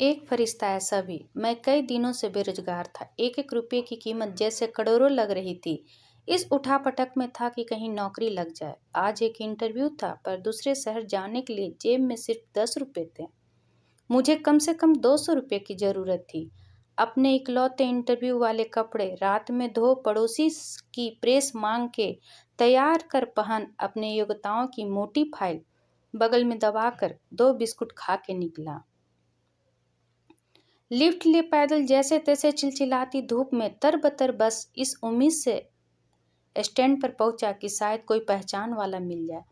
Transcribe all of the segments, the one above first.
एक फरिश्ता ऐसा भी। मैं कई दिनों से बेरोजगार था। एक एक रुपये की कीमत जैसे करोड़ों लग रही थी। इस उठापटक में था कि कहीं नौकरी लग जाए। आज एक इंटरव्यू था, पर दूसरे शहर जाने के लिए जेब में सिर्फ 10 रुपये थे। मुझे कम से कम 200 रुपये की जरूरत थी। अपने इकलौते इंटरव्यू वाले कपड़े रात में धो, पड़ोसी की प्रेस मांग के तैयार कर पहन, अपने योग्यताओं की मोटी फाइल बगल में दबाकर 2 बिस्कुट खा के निकला। लिफ्ट ले पैदल जैसे तैसे चिलचिलाती धूप में तरबतर बस इस उम्मीद से स्टैंड पर पहुंचा कि शायद कोई पहचान वाला मिल जाए,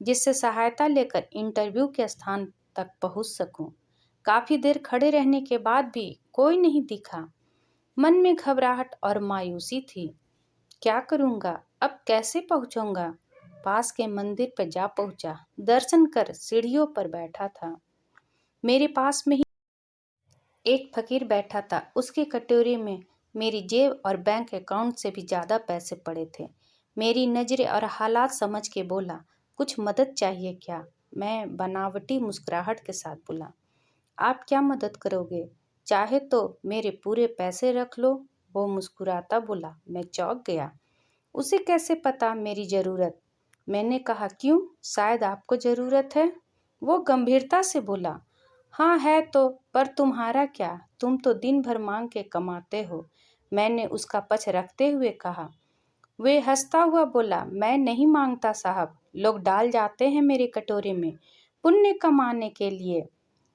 जिससे सहायता लेकर इंटरव्यू के स्थान तक पहुंच सकूं। काफी देर खड़े रहने के बाद भी कोई नहीं दिखा। मन में घबराहट और मायूसी थी। क्या करूंगा अब, कैसे पहुंचूंगा? पास के मंदिर पर जा पहुंचा। दर्शन कर सीढ़ियों पर बैठा था। मेरे पास में ही एक फकीर बैठा था। उसकी कटोरी में मेरी जेब और बैंक अकाउंट से भी ज़्यादा पैसे पड़े थे। मेरी नज़रें और हालात समझ के बोला, कुछ मदद चाहिए क्या? मैं बनावटी मुस्कुराहट के साथ बोला, आप क्या मदद करोगे? चाहे तो मेरे पूरे पैसे रख लो। वो मुस्कुराता बोला। मैं चौंक गया। उसे कैसे पता मेरी ज़रूरत? मैंने कहा, क्यों, शायद आपको ज़रूरत है? वो गंभीरता से बोला, हाँ है तो, पर तुम्हारा क्या? तुम तो दिन भर मांग के कमाते हो। मैंने उसका पक्ष रखते हुए कहा। वे हंसता हुआ बोला, मैं नहीं मांगता साहब, लोग डाल जाते हैं मेरे कटोरे में पुण्य कमाने के लिए।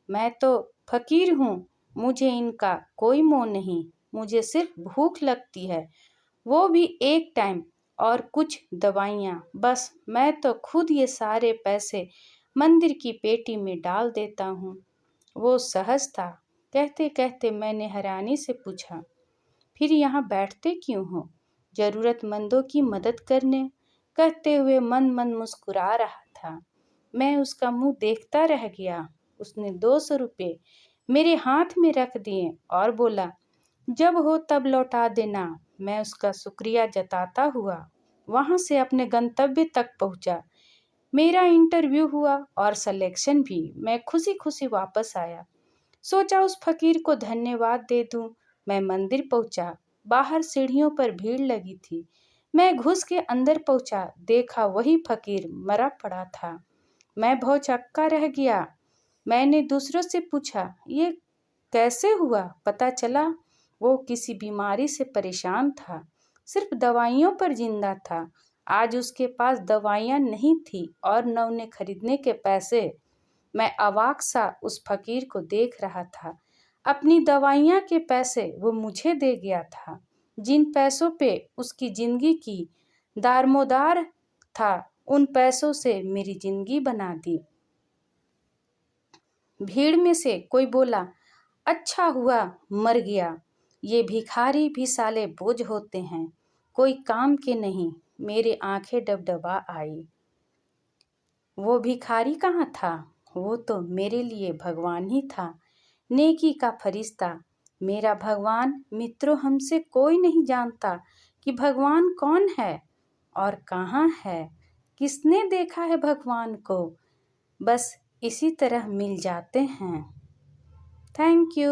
मैं तो फकीर हूँ, मुझे इनका कोई मोह नहीं। मुझे सिर्फ भूख लगती है, वो भी एक टाइम, और कुछ दवाइयाँ। बस मैं तो खुद ये सारे पैसे मंदिर की पेटी में डाल देता हूँ। वो सहज था। कहते कहते मैंने हैरानी से पूछा, फिर यहाँ बैठते क्यों हो? जरूरतमंदों की मदद करने, कहते हुए मन मन मुस्कुरा रहा था। मैं उसका मुंह देखता रह गया। उसने 200 रुपये मेरे हाथ में रख दिए और बोला, जब हो तब लौटा देना। मैं उसका शुक्रिया जताता हुआ वहां से अपने गंतव्य तक पहुंचा। मेरा इंटरव्यू हुआ और सिलेक्शन भी। मैं खुशी खुशी वापस आया। सोचा उस फकीर को धन्यवाद दे दूं। मैं मंदिर पहुंचा। बाहर सीढ़ियों पर भीड़ लगी थी। मैं घुस के अंदर पहुंचा। देखा वही फकीर मरा पड़ा था। मैं भौचक्का रह गया। मैंने दूसरों से पूछा, ये कैसे हुआ? पता चला वो किसी बीमारी से परेशान था, सिर्फ दवाइयों पर जिंदा था। आज उसके पास दवाइयाँ नहीं थी और न उन्हें खरीदने के पैसे। मैं अवाक सा उस फकीर को देख रहा था। अपनी दवाइयाँ के पैसे वो मुझे दे गया था। जिन पैसों पे उसकी जिंदगी की दारमोदार था, उन पैसों से मेरी जिंदगी बना दी। भीड़ में से कोई बोला, अच्छा हुआ मर गया। ये भिखारी भी साले बोझ होते हैं, कोई काम के नहीं। मेरी आंखें डबडबा आई। वो भिखारी कहाँ था? वो तो मेरे लिए भगवान ही था, नेकी का फरिश्ता। मेरा भगवान। मित्रों, हमसे कोई नहीं जानता कि भगवान कौन है और कहाँ है। किसने देखा है भगवान को? बस इसी तरह मिल जाते हैं। Thank you.